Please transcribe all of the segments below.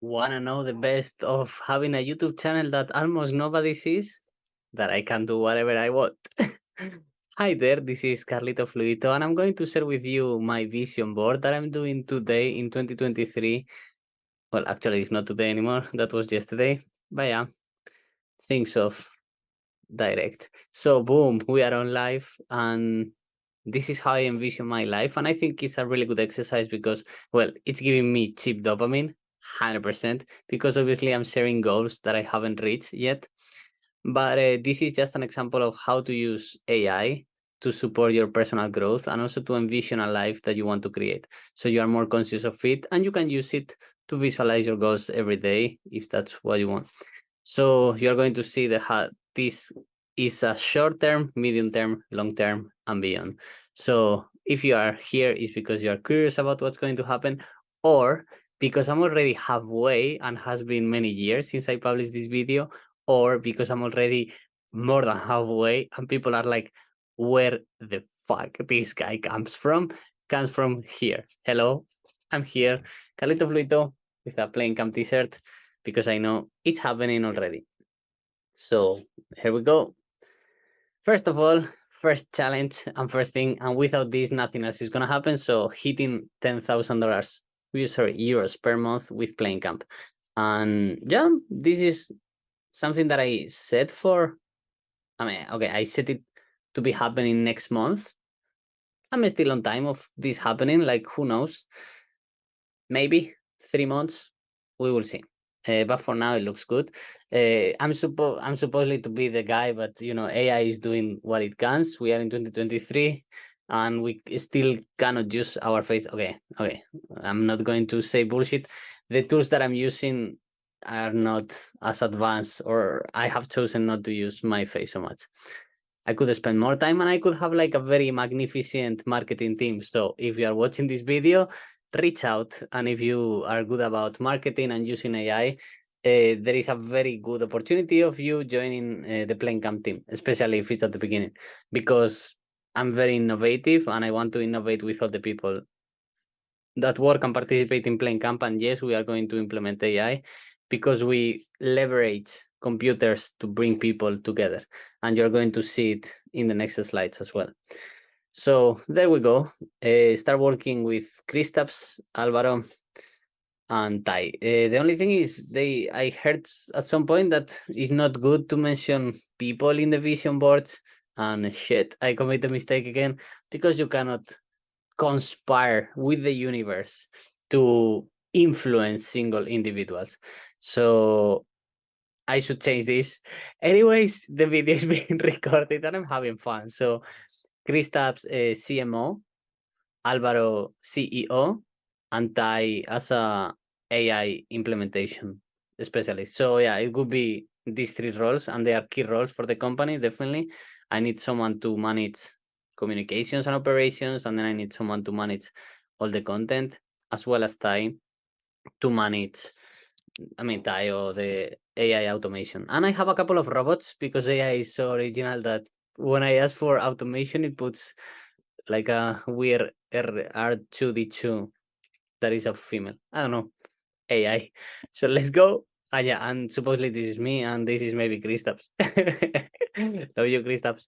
Wanna know the best of having a YouTube channel that almost nobody sees? That I can do whatever I want. Hi there, this is Carlito Fluito, and I'm going to share with you my vision board that I'm doing today in 2023. Well, actually, it's not today anymore, that was yesterday. But yeah, things of direct. So, boom, we are on live, and this is how I envision my life. And I think it's a really good exercise because, well, it's giving me cheap dopamine, 100%, because obviously I'm sharing goals that I haven't reached yet. But this is just an example of how to use AI to support your personal growth and also to envision a life that you want to create. So you are more conscious of it and you can use it to visualize your goals every day if that's what you want. So you're going to see this is a short term, medium term, long term, and beyond. So if you are here, it's because you are curious about what's going to happen, or because I'm already halfway and has been many years since I published this video, or because I'm already more than halfway and people are like, where the fuck this guy comes from here. Hello, I'm here, Carlito Fluito, with a plain camp t-shirt, because I know it's happening already. So here we go. First of all, first challenge and first thing, and without this, nothing else is gonna happen. So hitting $10,000, euros per month with Playing Camp. And yeah, this is something that I set for. I mean, okay, I set it to be happening next month. I'm still on time of this happening. Like, who knows? Maybe 3 months. We will see. But for now, it looks good. I'm supposedly to be the guy, but AI is doing what it can. We are in 2023, and we still cannot use our face. Okay. I'm not going to say bullshit. The tools that I'm using are not as advanced, or I have chosen not to use my face so much. I could spend more time and I could have like a very magnificent marketing team. So if you are watching this video, reach out. And if you are good about marketing and using AI, there is a very good opportunity of you joining the Plain Camp team, especially if it's at the beginning, because I'm very innovative and I want to innovate with all the people that work and participate in Plain Camp. And yes, we are going to implement AI because we leverage computers to bring people together. And you're going to see it in the next slides as well. So there we go. Start working with Kristaps, Alvaro, and Tai. The only thing is, I heard at some point that it's not good to mention people in the vision boards. And shit, I committed a mistake again, because you cannot conspire with the universe to influence single individuals. So I should change this. Anyways, the video is being recorded and I'm having fun. So Kristaps, CMO, Alvaro, CEO, and Tai as a AI implementation specialist. So yeah, it would be these three roles, and they are key roles for the company. Definitely, I need someone to manage communications and operations, and then I need someone to manage all the content, as well as Tai to manage. I mean, Tai or the AI automation. And I have a couple of robots because AI is so original that when I ask for automation, it puts like a weird R2D2 that is a female. I don't know, AI. So let's go. Yeah, and supposedly this is me, and this is maybe Kristaps. Love you, Kristaps.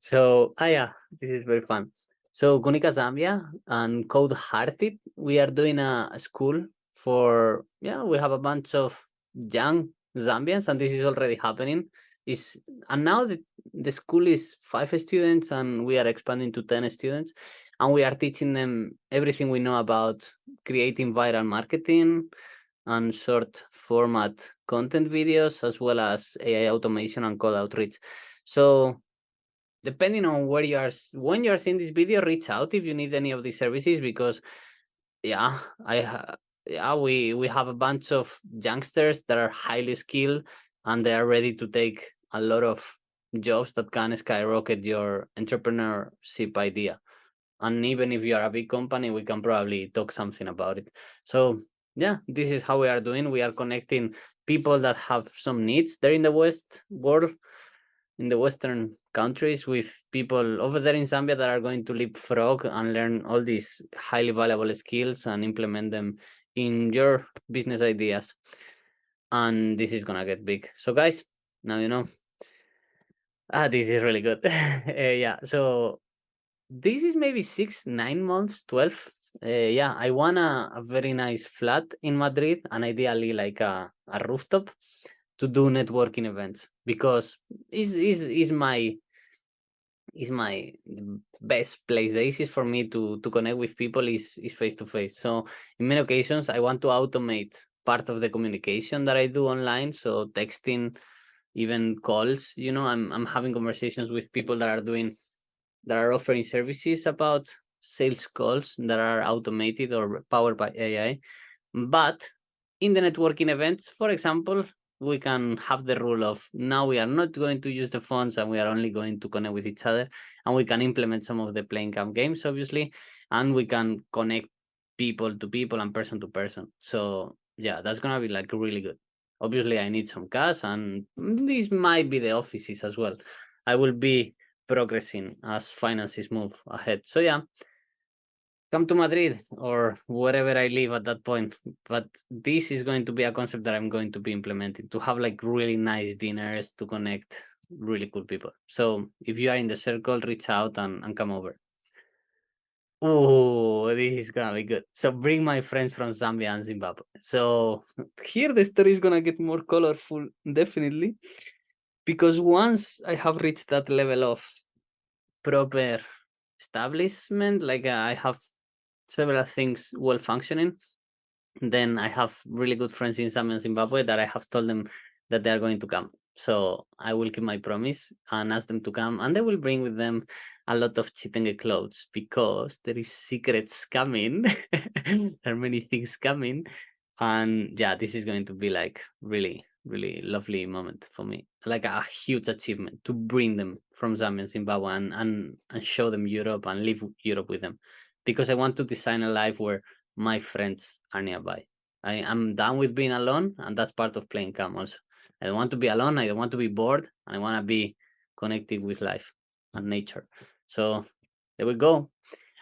So, yeah, this is very fun. So, Gunica Zambia and Code Hearted, we are doing a school for, yeah, we have a bunch of young Zambians, and this is already happening. And now the school is 5 students, and we are expanding to 10 students, and we are teaching them everything we know about creating viral marketing and short format content videos, as well as AI automation and code outreach. So depending on where you are, when you are seeing this video, reach out if you need any of these services, because yeah, we have a bunch of youngsters that are highly skilled and they are ready to take a lot of jobs that can skyrocket your entrepreneurship idea. And even if you are a big company, we can probably talk something about it. So yeah, this is how we are doing. We are connecting people that have some needs there in the West world, in the Western countries with people over there in Zambia that are going to leapfrog and learn all these highly valuable skills and implement them in your business ideas. And this is gonna get big. So guys, now you know. This is really good. Yeah, so this is maybe 6, 9 months, 12. Yeah, I want a very nice flat in Madrid and ideally like a rooftop to do networking events because is my best place. The easiest for me to connect with people is face to face. So in many occasions, I want to automate part of the communication that I do online. So texting, even calls. You know, I'm having conversations with people that are offering services about sales calls that are automated or powered by AI. But in the networking events, for example, we can have the rule of now we are not going to use the phones and we are only going to connect with each other. And we can implement some of the playing camp games, obviously, and we can connect people to people and person to person. So yeah, that's gonna be like really good. Obviously, I need some cash, and this might be the offices as well. I will be progressing as finances move ahead. So yeah, come to Madrid or wherever I live at that point. But this is going to be a concept that I'm going to be implementing to have like really nice dinners to connect really cool people. So if you are in the circle, reach out and come over. Oh, this is gonna be good. So bring my friends from Zambia and Zimbabwe. So here the story is gonna get more colorful, definitely. Because once I have reached that level of proper establishment, like I have several things well functioning, then I have really good friends in Zambia and Zimbabwe that I have told them that they are going to come. So I will keep my promise and ask them to come, and they will bring with them a lot of chitenge clothes because there is secrets coming. There are many things coming, and yeah, this is going to be like really, really lovely moment for me, like a huge achievement to bring them from Zambia and Zimbabwe and show them Europe and live Europe with them, because I want to design a life where my friends are nearby. I am done with being alone, and that's part of playing camp also. I don't want to be alone, I don't want to be bored, and I want to be connected with life and nature. So there we go.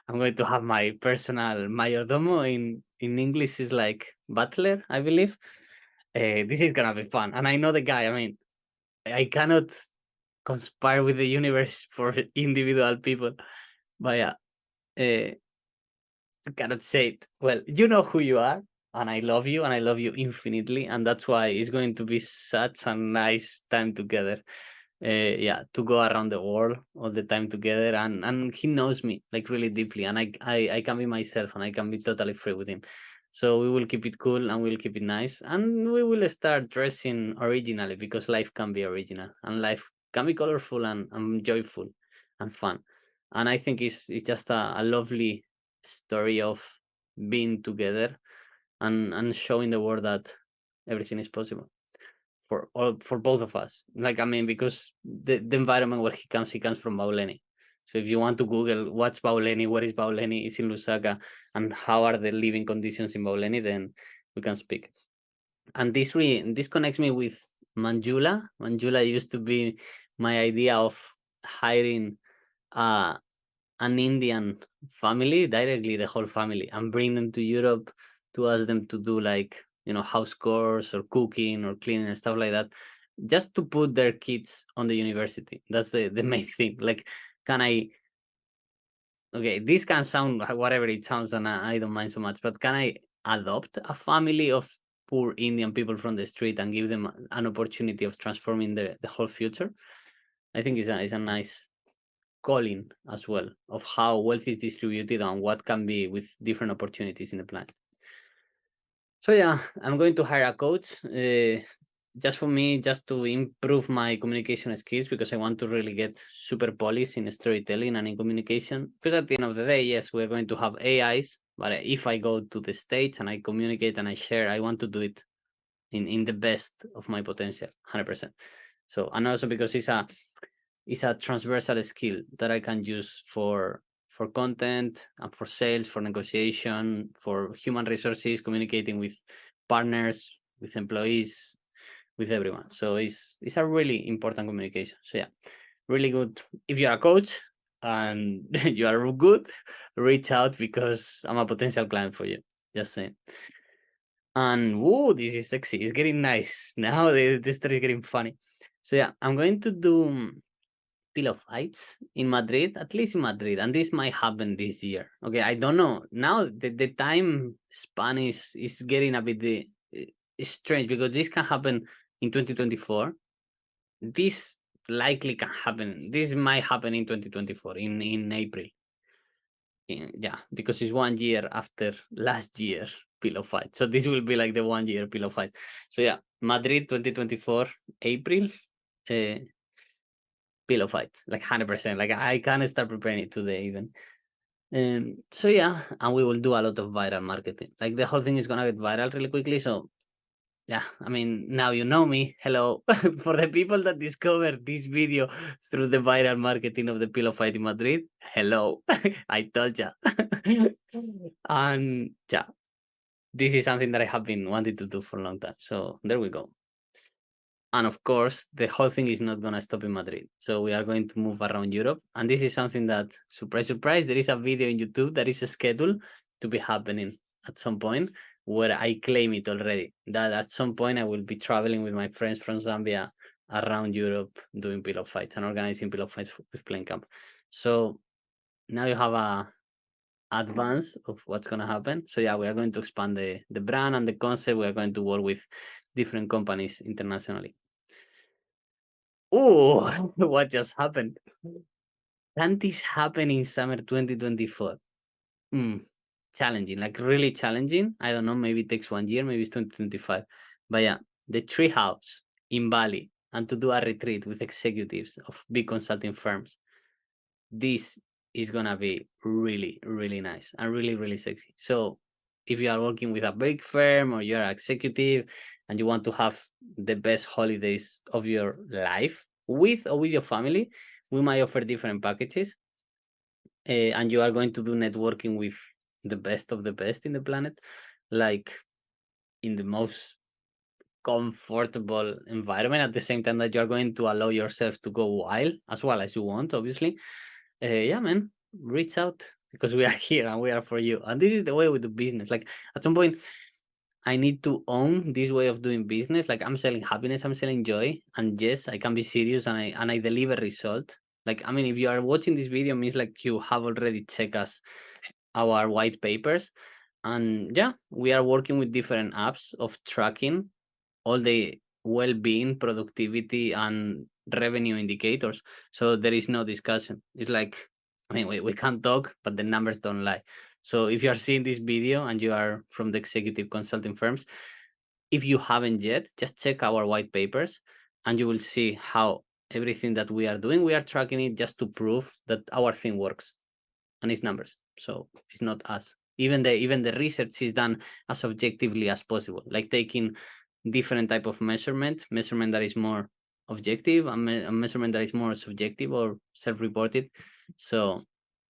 I'm going to have my personal mayordomo. In English is like butler, I believe. This is gonna be fun, and I know the guy. I mean, I cannot conspire with the universe for individual people, but yeah, uh, I cannot say it. Well, you know who you are, and I love you, and I love you infinitely, and that's why it's going to be such a nice time together. Yeah, to go around the world all the time together, and he knows me like really deeply, and I can be myself, and I can be totally free with him. So we will keep it cool and we'll keep it nice, and we will start dressing originally because life can be original and life can be colorful and joyful and fun. And I think it's just a lovely story of being together and showing the world that everything is possible for all, for both of us. Like I mean, because the environment where he comes from Bauleni. So if you want to Google what's Bauleni, where is Bauleni, it's in Lusaka, and how are the living conditions in Bauleni, then we can speak. And this connects me with Manjula. Manjula used to be my idea of hiring uh an Indian family, directly the whole family, and bring them to Europe to ask them to do like, you know, house chores or cooking or cleaning and stuff like that, just to put their kids on the university. That's the main thing. Like, can I? Okay, this can sound whatever it sounds, and I don't mind so much. But can I adopt a family of poor Indian people from the street and give them an opportunity of transforming the whole future? I think it's a nice calling as well of how wealth is distributed and what can be with different opportunities in the plan. So yeah, I'm going to hire a coach just for me, just to improve my communication skills because I want to really get super polished in storytelling and in communication. Because at the end of the day, yes, we're going to have AIs, but if I go to the stage and I communicate and I share, I want to do it in the best of my potential, 100%. So, and also because it's a transversal skill that I can use for content and for sales, for negotiation, for human resources, communicating with partners, with employees, with everyone. So it's a really important communication. So yeah, really good. If you're a coach and you are good, reach out because I'm a potential client for you. Just saying. And whoa, this is sexy. It's getting nice. Now the story is getting funny. So yeah, I'm going to do pillow fights in Madrid, at least in Madrid, and this might happen this year. Okay, I don't know. Now the time span is getting a bit strange because this can happen in 2024. This likely can happen. This might happen in 2024 in April. Yeah, because it's 1 year after last year pillow fight. So this will be like the 1 year pillow fight. So yeah, Madrid 2024 April. Uh, Pillow fight, like 100%. Like I can start preparing it today even. So yeah, and we will do a lot of viral marketing. Like the whole thing is gonna get viral really quickly. So yeah, I mean now you know me. Hello. For the people that discover this video through the viral marketing of the pillow fight in Madrid. Hello. I told ya. And yeah, this is something that I have been wanting to do for a long time. So there we go. And of course, the whole thing is not going to stop in Madrid. So we are going to move around Europe. And this is something that, surprise, surprise, there is a video in YouTube that is scheduled to be happening at some point where I claim it already. That at some point I will be traveling with my friends from Zambia around Europe doing pillow fights and organizing pillow fights with Playing Camp. So now you have a advance of what's going to happen. So yeah, we are going to expand the brand and the concept. We are going to work with different companies internationally. Oh, what just happened? Can this happen in summer 2024? Challenging, like really challenging. I don't know, maybe it takes 1 year, maybe it's 2025. But yeah, the tree house in Bali and to do a retreat with executives of big consulting firms. This is gonna be really, really nice and really, really sexy. So if you are working with a big firm or you're an executive and you want to have the best holidays of your life with or with your family, we might offer different packages. And you are going to do networking with the best of the best in the planet, like in the most comfortable environment at the same time that you're going to allow yourself to go wild as well as you want, obviously. Yeah, man, reach out because we are here and we are for you. And this is the way we do business. Like at some point, I need to own this way of doing business. Like I'm selling happiness, I'm selling joy, and yes, I can be serious and I deliver result. Like I mean, if you are watching this video, means like you have already checked us our white papers, and yeah, we are working with different apps of tracking all the well-being, productivity, and revenue indicators. So there is no discussion. It's like, I mean, we can't talk, but the numbers don't lie. So if you are seeing this video and you are from the executive consulting firms, if you haven't yet, just check our white papers and you will see how everything that we are doing, we are tracking it just to prove that our thing works and it's numbers. So it's not us. Even the research is done as objectively as possible, like taking different type of measurement that is more objective and a measurement that is more subjective or self-reported. So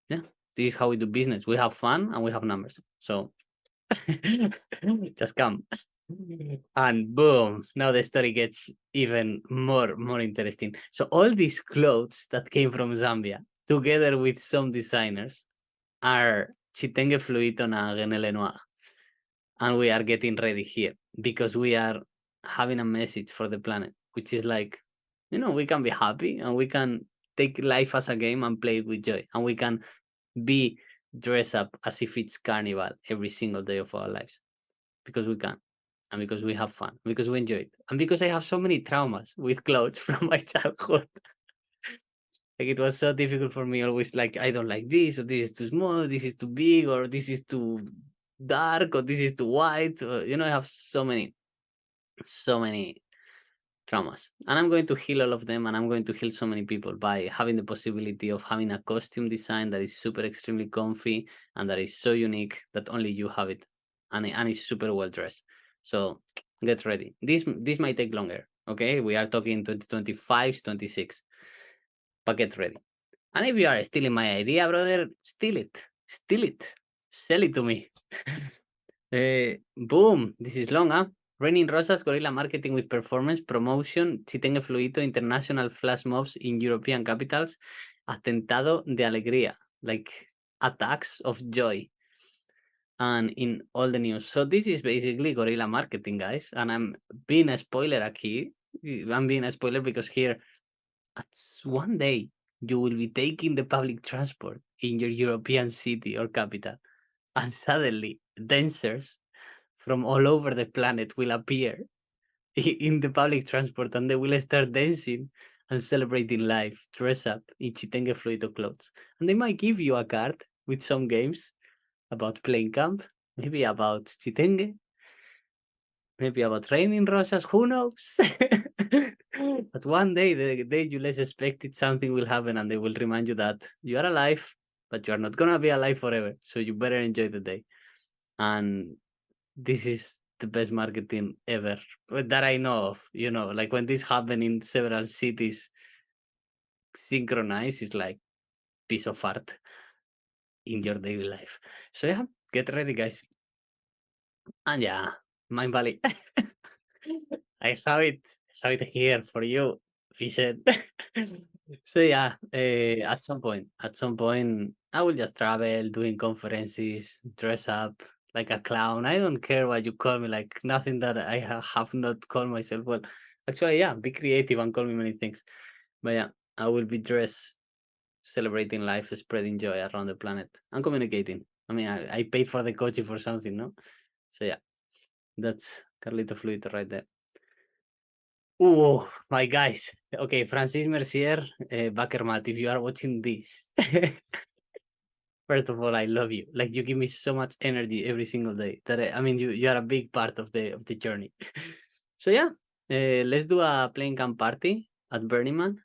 yeah, this is how we do business. We have fun and we have numbers. So just come. And boom, now the story gets even more interesting. So all these clothes that came from Zambia, together with some designers, are Chitenge Fluito na Genele Noir. And we are getting ready here because we are having a message for the planet, which is like, we can be happy and we can take life as a game and play it with joy. And we can be dressed up as if it's carnival every single day of our lives because we can. And because we have fun, because we enjoy it. And because I have so many traumas with clothes from my childhood. Like it was so difficult for me always, like I don't like this, or this is too small, this is too big, or this is too dark, or this is too white. Or, I have so many traumas. And I'm going to heal all of them, and I'm going to heal so many people by having the possibility of having a costume design that is super extremely comfy and that is so unique that only you have it. And it's super well dressed. So get ready. This might take longer. Okay. We are talking 2025, 26. But get ready. And if you are stealing my idea, brother, steal it. Steal it. Sell it to me. Boom. This is long, huh? Raining Rosas, guerrilla marketing with performance, promotion, Chitengue Fluito, international flash mobs in European capitals, atentado de alegría, like attacks of joy, and in all the news. So this is basically guerrilla marketing, guys, and I'm being a spoiler aquí. I'm being a spoiler because here, at one day, you will be taking the public transport in your European city or capital, and suddenly dancers from all over the planet will appear in the public transport, and they will start dancing and celebrating life, dress up in Chitengue Fluido clothes. And they might give you a card with some games about playing camp, maybe about Chitengue, maybe about raining rosas, who knows? But one day, the day you less expect it, something will happen and they will remind you that you are alive, but you are not gonna be alive forever. So you better enjoy the day. And this is the best marketing ever that I know of. You know, like when this happen in several cities synchronized, it's like piece of art in your daily life. So yeah, get ready, guys. And yeah, Mind Valley. I have it here for you, Vicent. So yeah, at some point, I will just travel, doing conferences, dress up like a clown. I don't care what you call me, like nothing that I have not called myself. Well, actually, yeah, be creative and call me many things. But yeah, I will be dressed, celebrating life, spreading joy around the planet, and communicating. I mean, I paid for the coaching for something, no? So yeah, that's Carlito Fluito right there. Oh, my guys. Okay, Francis Mercier, Bakermat, if you are watching this, first of all, I love you. Like you give me so much energy every single day. That I mean, you are a big part of the journey. So yeah, let's do a playing camp party at Burning Man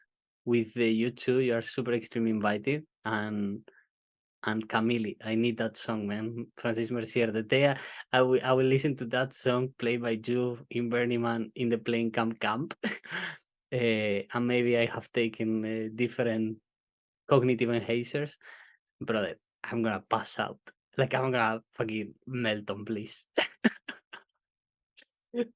with you two. You are super extremely invited, and Camille. I need that song, man. Francis Mercier. The day I will listen to that song played by you in Burning Man in the playing camp. And maybe I have taken different cognitive enhancers, brother. I'm gonna pass out. Like I'm gonna fucking melt on bliss.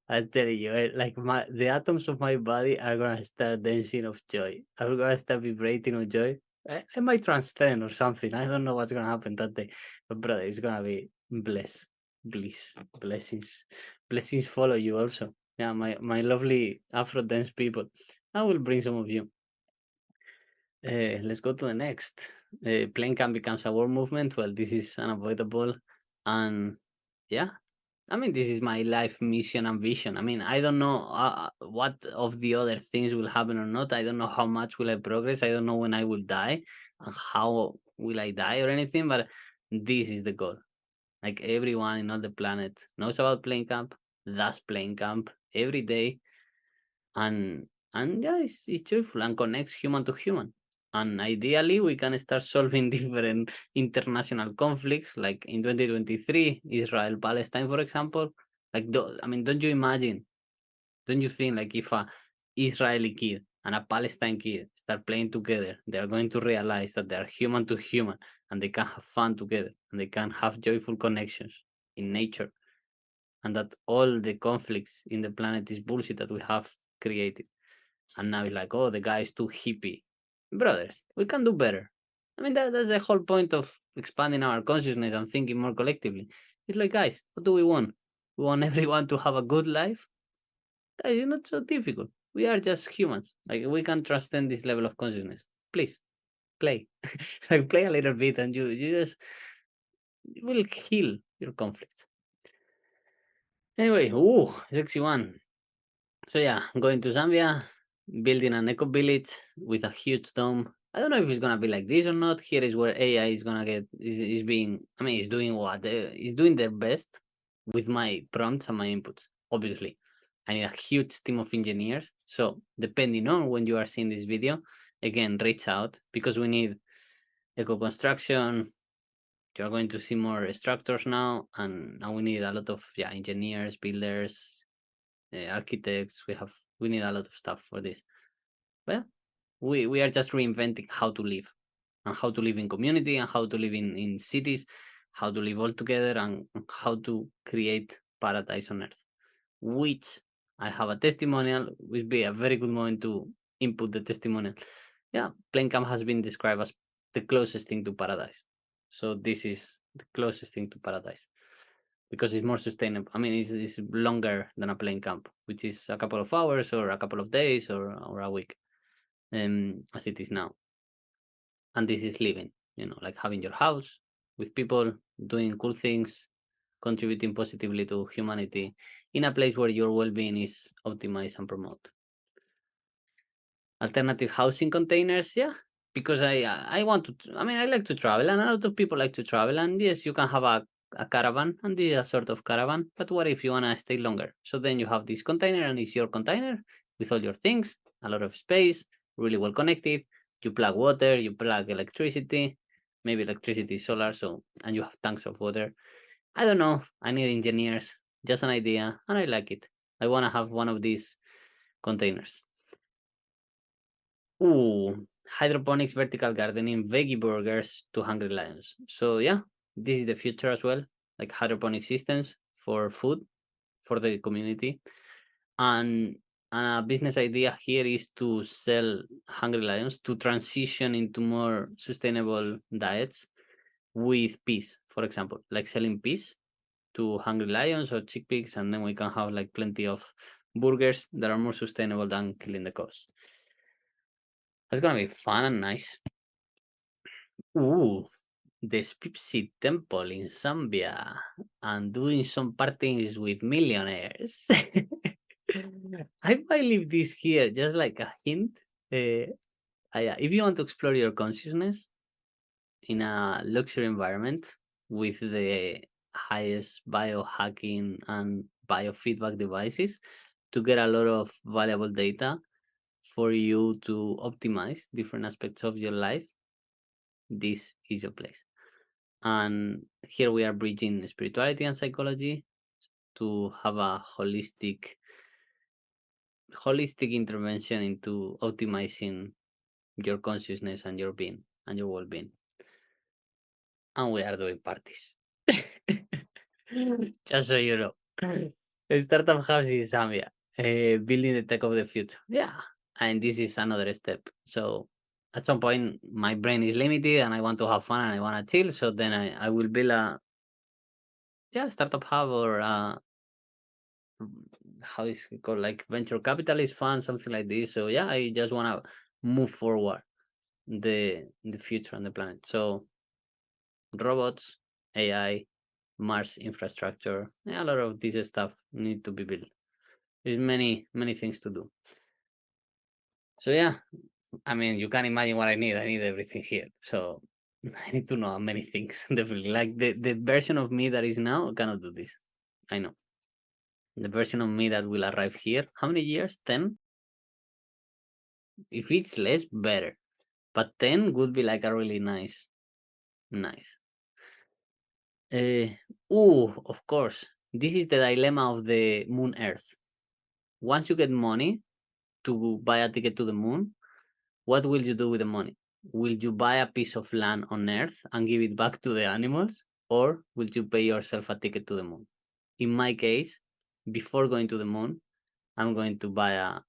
I tell you, like the atoms of my body are gonna start dancing of joy. I'm gonna start vibrating of joy. I might transcend or something. I don't know what's gonna happen that day, but brother, it's gonna be bliss, blessings follow you also. Yeah, my lovely Afro dance people. I will bring some of you. Let's go to the next. Playing camp becomes a war movement. Well, this is unavoidable, and yeah, I mean, this is my life mission and vision. I mean, I don't know what of the other things will happen or not. I don't know how much will I progress. I don't know when I will die and how will I die or anything, but this is the goal. Like everyone in all the planet knows about playing camp, does playing camp every day, and yeah, it's joyful and connects human to human. And ideally, we can start solving different international conflicts, like in 2023, Israel Palestine, for example. Like, I mean, don't you imagine? Don't you think like if a Israeli kid and a Palestine kid start playing together, they are going to realize that they are human to human and they can have fun together and they can have joyful connections in nature, and that all the conflicts in the planet is bullshit that we have created. And now it's like, oh, the guy is too hippie. Brothers, we can do better. I mean, that's the whole point of expanding our consciousness and thinking more collectively. It's like, guys, what do we want? We want everyone to have a good life? Guys, it's not so difficult. We are just humans. Like, we can transcend this level of consciousness. Please, play. Like, play a little bit and you just you will heal your conflicts. Anyway, ooh, sexy one. So yeah, going to Zambia, building an eco village with a huge dome. I don't know if it's gonna be like this or not. Here is where AI is gonna get is being. I mean, it's doing what it's doing their best with my prompts and my inputs. Obviously, I need a huge team of engineers. So depending on when you are seeing this video, again, reach out because we need eco construction. You are going to see more structures now, and we need a lot of engineers, builders, architects. We need a lot of stuff for this. Well, we are just reinventing how to live and how to live in community and how to live in cities, how to live all together and how to create paradise on earth. which I have a testimonial, which be a very good moment to input the testimonial. Yeah, Plancamp has been described as the closest thing to paradise. So this is the closest thing to paradise because it's more sustainable. I mean, it's longer than a plane camp, which is a couple of hours or a couple of days or a week, as it is now. And this is living, like having your house with people, doing cool things, contributing positively to humanity in a place where your well-being is optimized and promoted. Alternative housing containers, yeah, because I want to. I mean, I like to travel, and a lot of people like to travel. And yes, you can have a caravan, and this is a sort of caravan. But what if you wanna stay longer? So then you have this container, and it's your container with all your things, a lot of space, really well connected. You plug water, you plug electricity, maybe electricity, solar. So and you have tanks of water. I don't know. I need engineers. Just an idea, and I like it. I wanna have one of these containers. Ooh, hydroponics, vertical gardening, veggie burgers to hungry lions. So yeah, this is the future as well, like hydroponic systems for food for the community. And a business idea here is to sell hungry lions to transition into more sustainable diets with peas, for example, like selling peas to hungry lions or chickpeas, and then we can have like plenty of burgers that are more sustainable than killing the cows. That's gonna be fun and nice. Ooh, the Spipsi Temple in Zambia and doing some parties with millionaires. I might leave this here just like a hint. If you want to explore your consciousness in a luxury environment with the highest biohacking and biofeedback devices to get a lot of valuable data for you to optimize different aspects of your life, this is your place. And here we are bridging spirituality and psychology to have a holistic intervention into optimizing your consciousness and your being and your well-being. And we are doing parties. Just so you know. A startup house in Zambia, building the tech of the future. Yeah, and this is another step. So at some point, my brain is limited, and I want to have fun and I want to chill. So then I will build a startup hub or how is it called, like venture capitalist fund, something like this. So yeah, I just want to move forward the future on the planet. So robots, AI, Mars infrastructure, yeah, a lot of this stuff need to be built. There's many things to do. So yeah, I mean, you can imagine what I need. I need everything here. So I need to know many things. Definitely, like the version of me that is now cannot do this. I know. The version of me that will arrive here. How many years? 10? If it's less, better. But 10 would be like a really nice. Of course. This is the dilemma of the moon Earth. Once you get money to buy a ticket to the moon, what will you do with the money? Will you buy a piece of land on Earth and give it back to the animals? Or will you pay yourself a ticket to the moon? In my case, before going to the moon, I'm going to buy a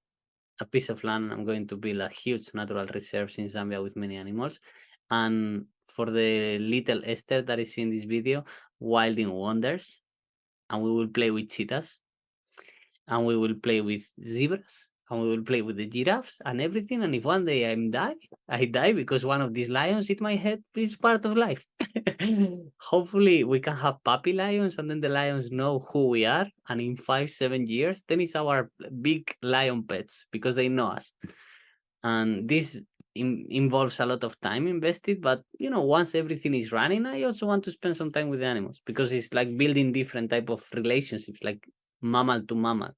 piece of land. I'm going to build a huge natural reserves in Zambia with many animals. And for the little Esther that is in this video, Wilding Wonders. And we will play with cheetahs. And we will play with zebras. And we will play with the giraffes and everything. And if one day I die because one of these lions hit my head. It's part of life. Hopefully we can have puppy lions and then the lions know who we are. And in 5-7 years, then it's our big lion pets because they know us. And this involves a lot of time invested, but once everything is running, I also want to spend some time with the animals because it's like building different type of relationships, like mammal to mammal,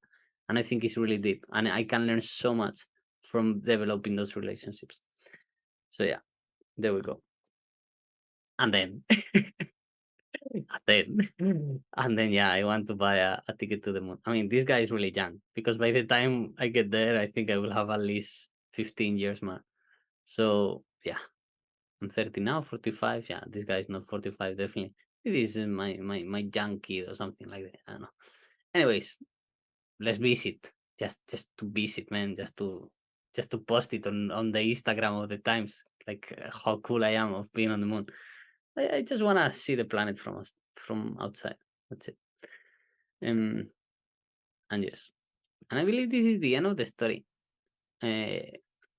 and I think it's really deep, and I can learn so much from developing those relationships. So yeah, there we go. And then and then yeah, I want to buy a ticket to the moon. I mean, this guy is really young because by the time I get there, I think I will have at least 15 years more. So yeah, I'm 30 now, 45. Yeah, this guy is not 45, definitely. It is my young kid or something like that. I don't know. Anyways, let's visit, just to visit, man, just to post it on the Instagram of the Times, like how cool I am of being on the moon. I just want to see the planet from outside. That's it. Um, and yes, and I believe this is the end of the story.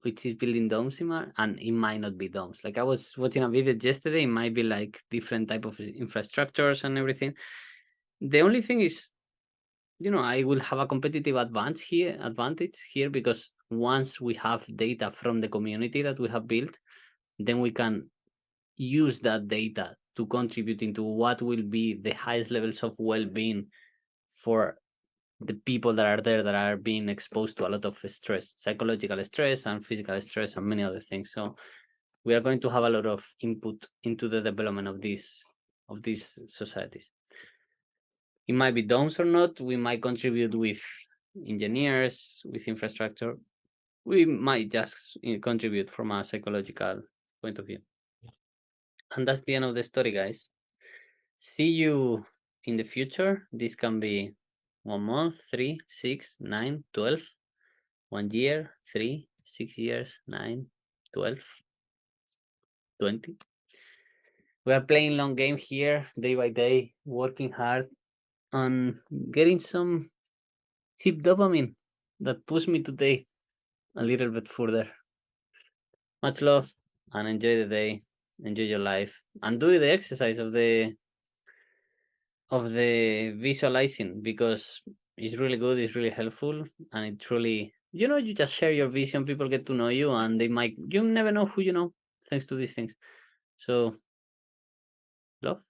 Which is building domes in Mars, and it might not be domes. Like I was watching a video yesterday, it might be like different type of infrastructures and everything. The only thing is, I will have a competitive advantage here because once we have data from the community that we have built, then we can use that data to contribute into what will be the highest levels of well-being for the people that are there that are being exposed to a lot of stress, psychological stress and physical stress and many other things. So we are going to have a lot of input into the development of these societies. It might be domes or not. We might contribute with engineers, with infrastructure. We might just contribute from a psychological point of view. And that's the end of the story, guys. See you in the future. This can be 1 month, 3, 6, 9, 12, 1 year, 3, 6 years, 9, 12, 20. We are playing long game here, day by day, working hard on getting some cheap dopamine that pushed me today a little bit further. Much love and enjoy the day, enjoy your life, and do the exercise of the visualizing because it's really good, it's really helpful, and it's really you just share your vision, people get to know you, and you never know who you know thanks to these things. So love.